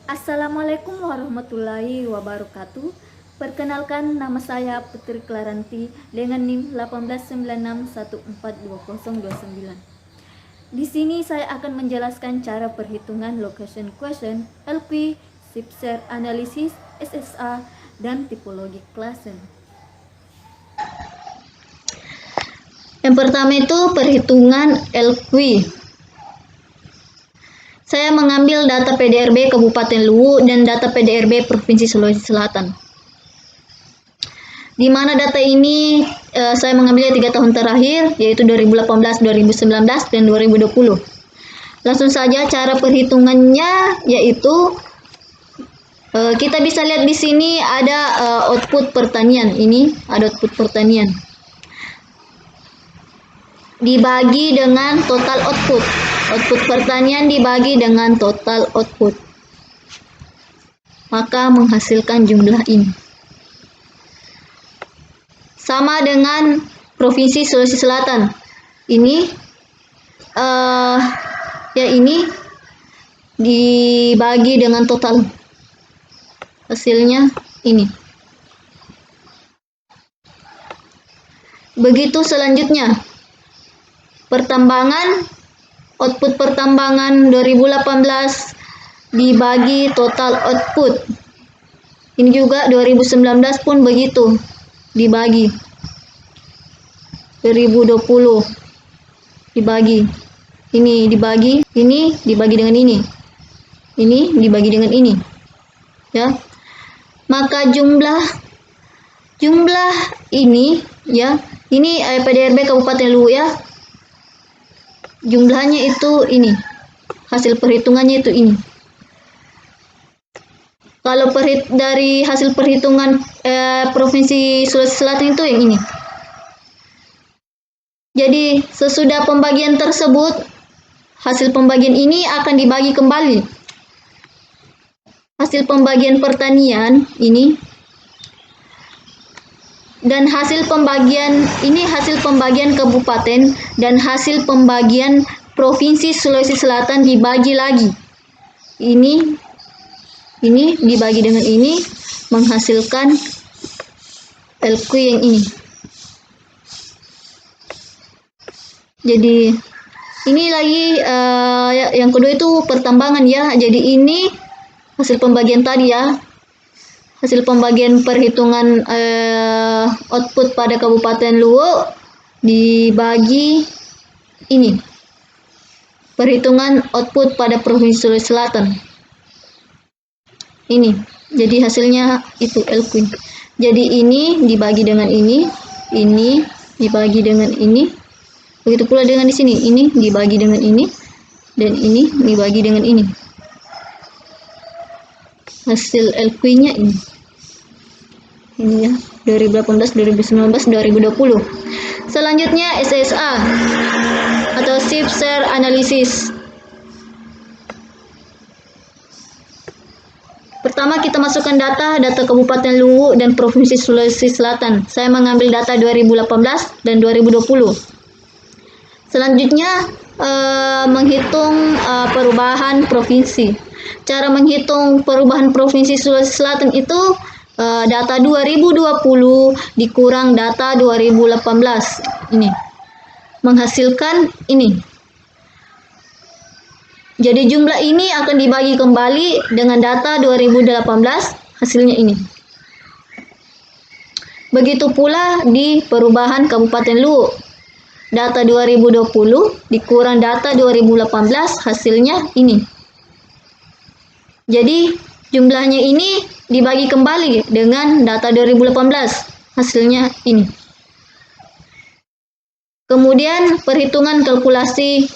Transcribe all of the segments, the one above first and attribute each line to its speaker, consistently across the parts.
Speaker 1: Assalamualaikum warahmatullahi wabarakatuh. Perkenalkan, nama saya Putri Claranti dengan NIM 18961420029. Di sini saya akan menjelaskan cara perhitungan location question, LQ, shift share analysis, SSA, dan tipologi klasen. Yang pertama itu perhitungan LQ. Saya mengambil data PDRB Kabupaten Luwu dan data PDRB Provinsi Sulawesi Selatan. Di mana data ini saya mengambilnya 3 tahun terakhir, yaitu 2018, 2019, dan 2020. Langsung saja cara perhitungannya, yaitu kita bisa lihat di sini ada output pertanian. Ini ada output pertanian. Dibagi dengan total output. Output pertanian dibagi dengan total output, maka menghasilkan jumlah ini. Sama dengan Provinsi Sulawesi Selatan. Ini ini dibagi dengan total. Hasilnya ini. Begitu selanjutnya. Pertambangan, output pertambangan 2018 dibagi total output. Ini juga 2019 pun begitu, dibagi. 2020 dibagi. Ini dibagi, ini dibagi dengan ini. Ini dibagi dengan ini. Ya. Maka jumlah ini ya, ini PDRB Kabupaten Luwu ya. Jumlahnya itu ini, hasil perhitungannya itu ini. Kalau dari hasil perhitungan Provinsi Sulawesi Selatan itu yang ini. Jadi sesudah pembagian tersebut, hasil pembagian ini akan dibagi kembali. Hasil pembagian pertanian ini. Dan hasil pembagian ini hasil pembagian kabupaten dan hasil pembagian Provinsi Sulawesi Selatan dibagi lagi. Ini dibagi dengan ini menghasilkan LQ yang ini. Jadi ini lagi yang kedua itu pertambangan ya. Jadi ini hasil pembagian tadi ya. Hasil pembagian perhitungan output pada Kabupaten Luwu dibagi ini. Perhitungan output pada Provinsi Sulawesi Selatan. Ini. Jadi hasilnya itu LQ. Jadi ini dibagi dengan ini dibagi dengan ini. Begitu pula dengan di sini. Ini dibagi dengan ini dan ini dibagi dengan ini. Hasil LQ-nya ini. Ini ya, 2018, 2019, 2020. Selanjutnya SSA atau shift share analysis. Pertama kita masukkan data Kabupaten Luwu dan Provinsi Sulawesi Selatan. Saya mengambil data 2018 dan 2020. Selanjutnya menghitung perubahan provinsi. Cara menghitung perubahan Provinsi Sulawesi Selatan itu data 2020 dikurang data 2018. Ini menghasilkan ini. Jadi jumlah ini akan dibagi kembali dengan data 2018, hasilnya ini. Begitu pula di perubahan Kabupaten Luwu. Data 2020 dikurang data 2018, hasilnya ini. Jadi jumlahnya ini dibagi kembali dengan data 2018, hasilnya ini. Kemudian perhitungan kalkulasi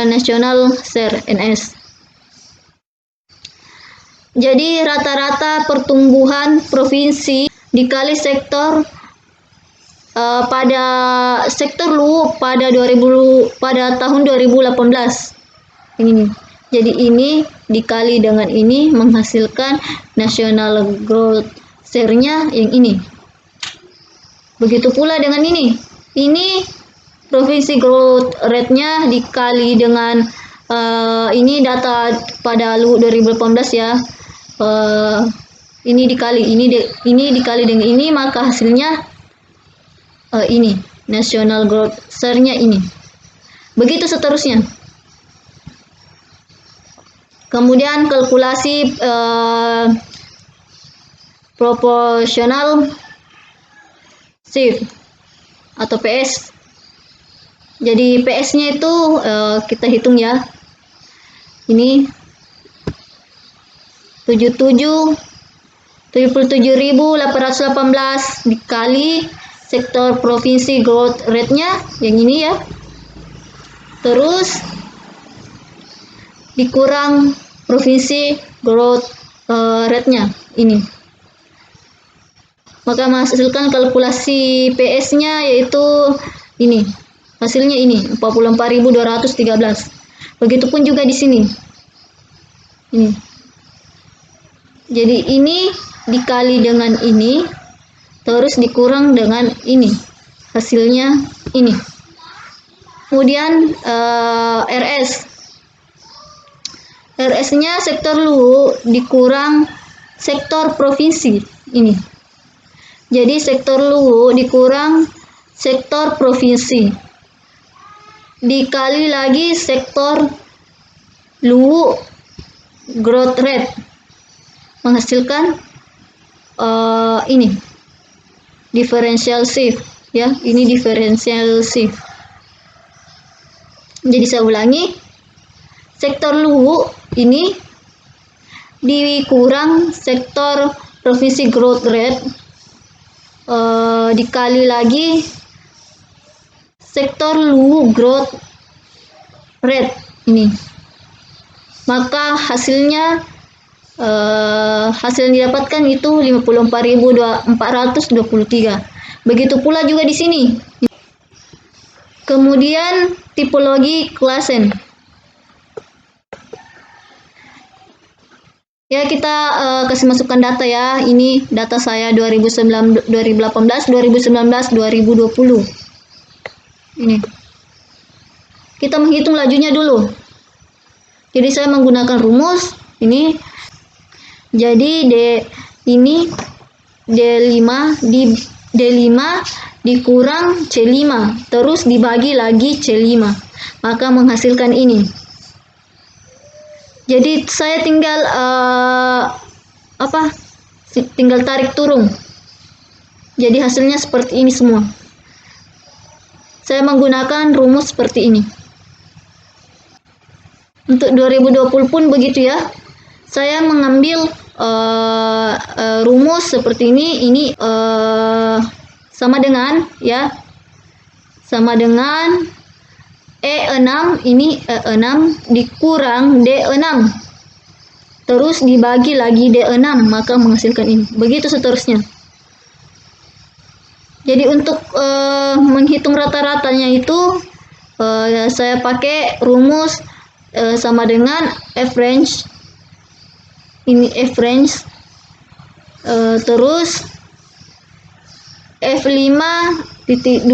Speaker 1: nasional share NS. Jadi rata-rata pertumbuhan provinsi dikali sektor pada sektor Luwu pada tahun 2018. Ini. Jadi ini dikali dengan ini menghasilkan national growth share-nya yang ini. Begitu pula dengan ini. Ini provinsi growth rate-nya dikali dengan ini data pada 2018 ya. Ini dikali dengan ini, maka hasilnya ini national growth share-nya ini. Begitu seterusnya. Kemudian kalkulasi proportional shift atau PS. Jadi PS-nya itu kita hitung ya. Ini 77.818 dikali sektor provinsi growth rate-nya yang ini ya. Terus dikurang provinsi growth rate-nya ini. Maka menghasilkan kalkulasi PS-nya yaitu ini. Hasilnya ini 44.213. Begitupun juga di sini. Ini. Jadi ini dikali dengan ini, terus dikurang dengan ini. Hasilnya ini. Kemudian RS-nya sektor luwu dikurang sektor provinsi ini. Jadi sektor luwu dikurang sektor provinsi. Dikali lagi sektor luwu growth rate. Menghasilkan ini differential shift ya, ini differential shift. Jadi saya ulangi, sektor luwu ini dikurang sektor provinsi growth rate dikali lagi sektor luwu growth rate ini, maka hasilnya hasil yang didapatkan itu 54.423. Begitu pula juga di sini. Kemudian tipologi klasen. Ya, kita kasih masukkan data ya. Ini data saya 2018, 2019, 2020. Ini. Kita menghitung lajunya dulu. Jadi saya menggunakan rumus ini. Jadi ini D5 dikurang C5 terus dibagi lagi C5, maka menghasilkan ini. Jadi saya tinggal tinggal tarik turun. Jadi hasilnya seperti ini semua. Saya menggunakan rumus seperti ini. Untuk 2020 pun begitu ya. Saya mengambil rumus seperti ini sama dengan ya, sama dengan E6, ini E6 dikurang D6 terus dibagi lagi D6, maka menghasilkan ini. Begitu seterusnya. Jadi untuk menghitung rata-ratanya itu saya pakai rumus sama dengan average. Ini average, terus F5.2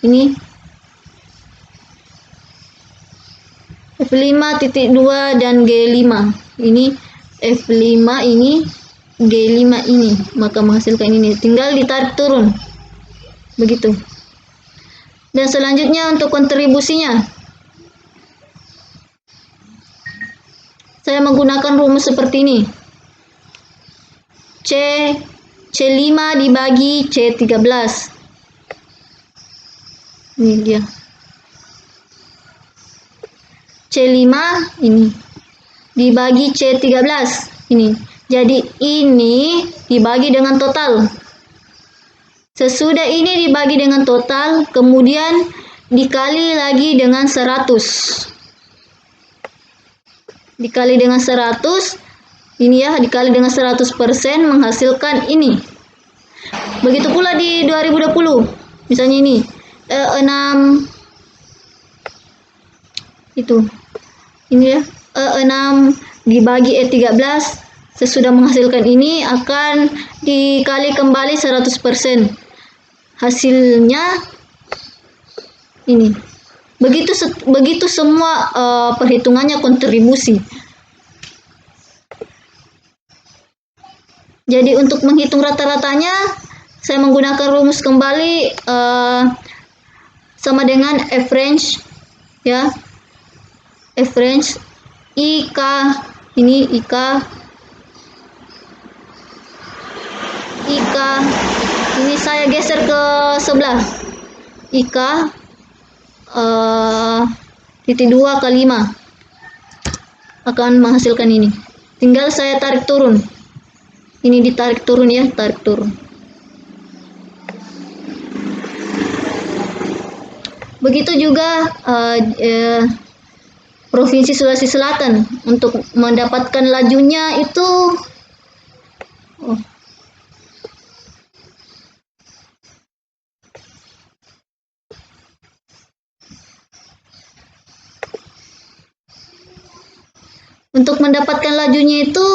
Speaker 1: ini F5.2 dan G5 ini, F5 ini, G5 ini, maka menghasilkan ini. Tinggal ditarik turun begitu. Dan selanjutnya untuk kontribusinya, saya menggunakan rumus seperti ini. C5 dibagi C13. Ini dia. C5 ini dibagi C13 ini. Jadi ini dibagi dengan total. Sesudah ini dibagi dengan total, kemudian dikali lagi dengan 100. Dikali dengan 100, ini ya, dikali dengan 100% menghasilkan ini. Begitu pula di 2020. Misalnya ini, 6 itu. Ini ya, 6 dibagi E13 sesudah menghasilkan ini akan dikali kembali 100%. hasilnya ini. Begitu semua perhitungannya kontribusi. Jadi untuk menghitung rata-ratanya saya menggunakan rumus kembali sama dengan average ya. Average IK ini IK ini saya geser ke sebelah IK titik 2 ke 5 akan menghasilkan ini. Tinggal saya tarik turun. Ini ditarik turun ya, tarik turun. Begitu juga Provinsi Sulawesi Selatan untuk mendapatkan lajunya itu untuk mendapatkan lajunya itu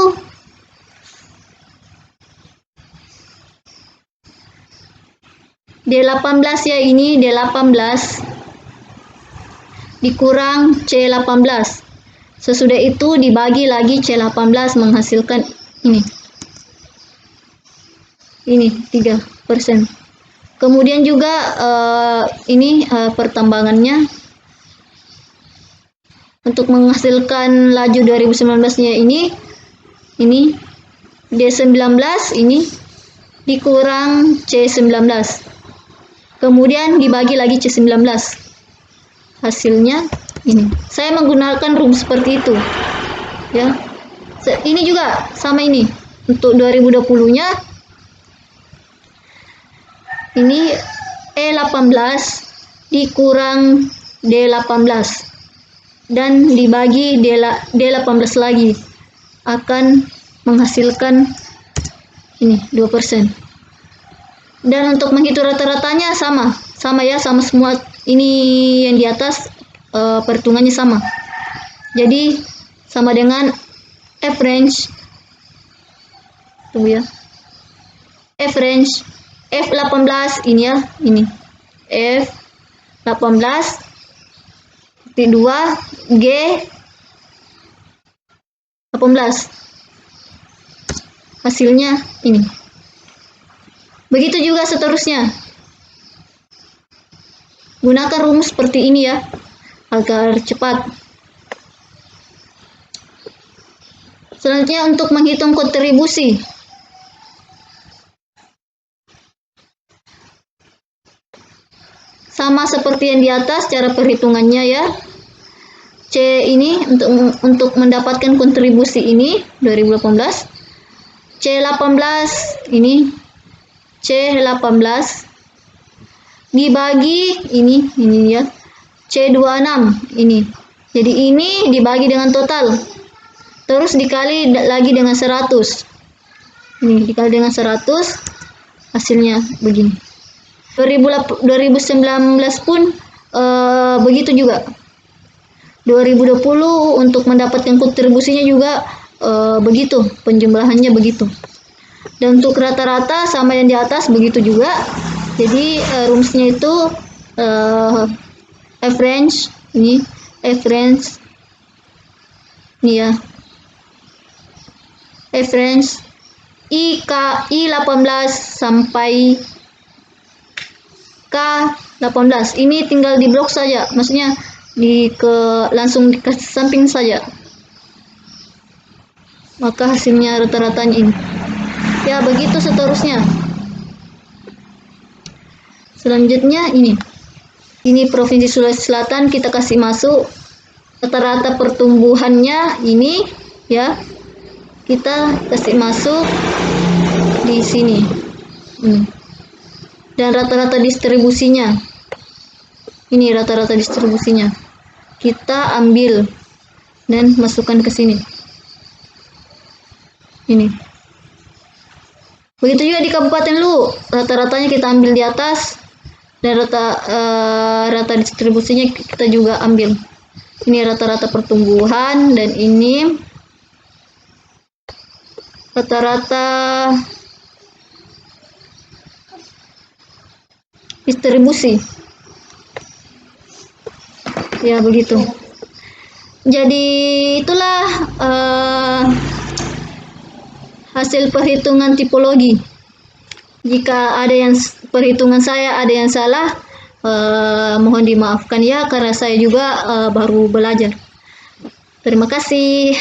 Speaker 1: D18 ya, ini D18 dikurang C18. Sesudah itu dibagi lagi C18 menghasilkan ini. Ini 3%. Kemudian juga ini pertambangannya untuk menghasilkan laju 2019-nya ini D19 ini dikurang C19. Kemudian dibagi lagi C19. Hasilnya ini. Saya menggunakan rumus seperti itu. Ya. Ini juga sama ini. Untuk 2020-nya ini E18 dikurang D18 dan dibagi D18 lagi akan menghasilkan ini 2%. Dan untuk menghitung rata-ratanya sama ya, sama semua. Ini yang di atas perhitungannya sama. Jadi sama dengan average. Tunggu ya. Average F18 ini ya, ini. F18 titik 2 G 18. Hasilnya ini. Begitu juga seterusnya. Gunakan rumus seperti ini ya, agar cepat. Selanjutnya untuk menghitung kontribusi. Sama seperti yang di atas cara perhitungannya ya. C ini untuk mendapatkan kontribusi ini 2018. C18 ini C18 dibagi ini ya C26 ini. Jadi ini dibagi dengan total. Terus dikali lagi dengan 100. Ini dikali dengan 100 hasilnya begini. 2019 pun begitu juga. 2020 untuk mendapatkan kontribusinya juga begitu, penjumlahannya begitu. Dan untuk rata-rata sama yang di atas begitu juga. Jadi rumusnya itu average ini ya. Average I18 sampai K18. Ini tinggal di blok saja, maksudnya langsung di samping saja. Maka hasilnya rata-ratanya ini. Ya, begitu seterusnya. Selanjutnya ini. Ini Provinsi Sulawesi Selatan kita kasih masuk rata-rata pertumbuhannya ini ya. Kita kasih masuk di sini. Dan rata-rata distribusinya. Ini rata-rata distribusinya. Kita ambil dan masukkan ke sini. Ini. Begitu juga di Kabupaten Lu, rata-ratanya kita ambil di atas dan rata distribusinya kita juga ambil. Ini rata-rata pertumbuhan dan ini rata-rata distribusi. Ya begitu. Jadi itulah hasil perhitungan tipologi. Jika ada yang perhitungan saya ada yang salah, mohon dimaafkan ya, karena saya juga baru belajar. Terima kasih.